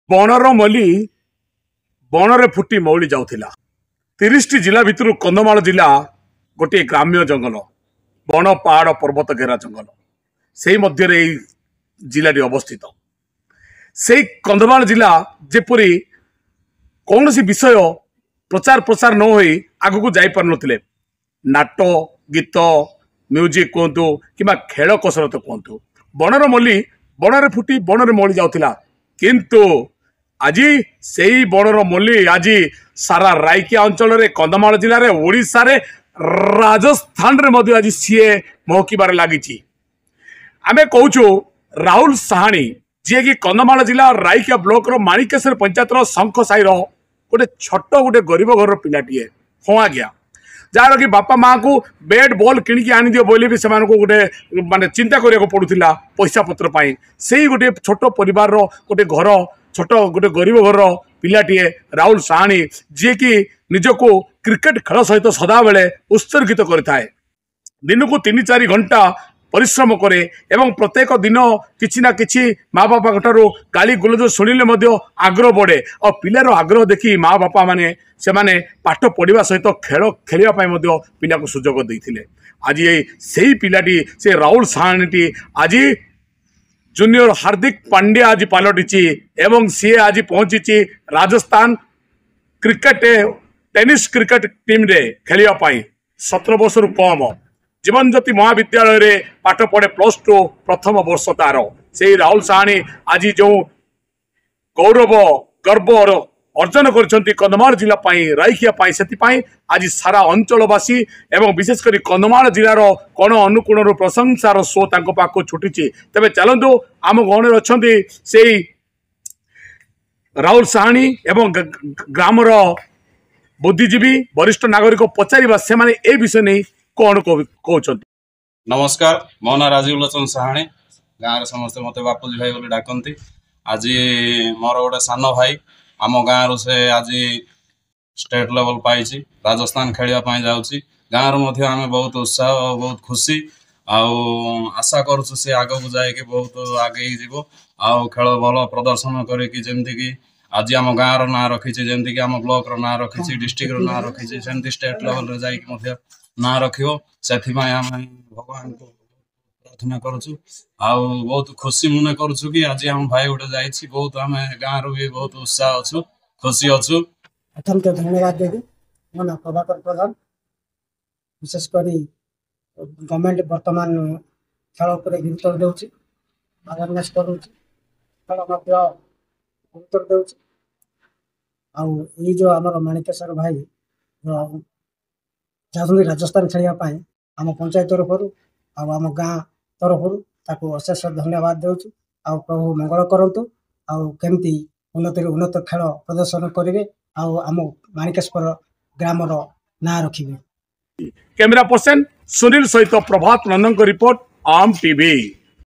बनर मल्ली बनरे फुटी मौली जाउथिला। 30 जिला भितर कंधमाल जिला गोटे ग्राम्य जंगल, बण पहाड़ पर्वत घेरा जंगल, से मध्य जिलाटी अवस्थित। से कंधमाल जिला जेपरी कौन सी विषय प्रचार प्रसार न हो आगू जापर नथिले, नाट गीत म्यूजिक कहतु कि खेल कसरत कहतु, बनर मल्ली बनरे फुटी बनरे मौली जाउथिला। किंतु आज से बनर मल्ली आज सारा रायकिया अंचल रे, कंधमाल जिले में, ओडिशा रे, राजस्थान रे मध्य आज सीए महकिबार लागिछि। आमे कहूछु राहुल साहानी जी कि कंधमाल जिला रायकिया ब्लॉक रो माणिकेश्वर पंचायत रो शंख साई रो गोटे छोट गोटे गरीब घर पिलाटीए। हाँ आज्ञा, जार कि बापा माँ को बैट बॉल किणिकी आनी दियो बोले भी से गोटे माने चिंता करिया को पड़ुथिला पैसा पत्र पाई। से गोटे छोट परिवार रो गोटे घर, छोट गोटे गरीब घर पिलाटीए राहुल साहानी जी कि निजको क्रिकेट खेल सहित सदा बेले उत्सर्गित करिथाए। दिन को 3-4 घंटा परिश्रम करे एवं प्रत्येक दिन किछि ना किछि माँ बापा ठारू गाली गुलज शुणिले आग्रह बढ़े और पिलार आग्रह देखी माँ बापा माने से माने पाठ पढ़ा सहित खेल खेलने पिला को सुजोग देते। आज से पिलाटी से राहुल साहानी आज जूनियर हार्दिक पांड्या आज पलटि एवं सी आज पहुंची Rajasthan cricket tennis cricket team रे खेलने 17 वर्ष रु कम जीवन ज्योति महाविद्यालय रे पाठ पढ़े +2 प्रथम वर्ष तार। से राहुल साहानी आज जो गौरव गर्व अर्जन कर कंधमाल जिला रायकिया से आज सारा अंचलवासी एवं विशेषकर कंधमाल जिलार कोण अनुकोण प्रशंसार शो पाक छुटी। तेज चलतु आम गहण अच्छा से राहुल साहानी एवं ग्रामर बुद्धिजीवी वरिष्ठ नागरिक पचार से ए विषय नहीं कौन कहते। नमस्कार, मो ना राजीव लोचन साहानी, गाँव समस्ते मत बापूजी भाई बोली डाकती। आज मोर गोटे सान भाई आम गाँव से आज स्टेट लेवल पाई राजस्थान खेलने जाऊँगी। गाँव आम बहुत उत्साह बहुत खुशी आशा करुँ से आग को जाए बहुत आगे जीव खेल भल प्रदर्शन करमती आज आम गाँव ना रखी जमीक आम ब्लॉक ना रखी डिस्ट्रिक्ट ना रखी सेमती स्टेट लेवल जा ना रखियो से भगवान को प्रार्थना करुचु। बहुत खुशी मन करुचु कि आज आम भाई गोटे जाइए बहुत आम गाँव भी बहुत उत्साह अच्छु खुशी अच्छु। प्रथम तो धन्यवाद देवी मो ना प्रभाकर प्रधान। विशेषकर गवर्नमेंट वर्तमान खेल पर गुरुत्व देउछि, अवेयरनेस करूछि, खेल गुरुत्व देउछि। जो आमर माणिकेश्वर भाई चाहते राजस्थान खेलने आम पंचायत तरफ आम गाँ तरफ अशेष धन्यवाद देउछु। प्रभु मंगल करंतु केमती उन्नति उन्नत खेल प्रदर्शन करेंगे आम माणिकेश्वर ग्रामर ना रखिबे। कैमरा पर्सन सुनील सहित प्रभात नंदन रिपोर्ट आम टीवी।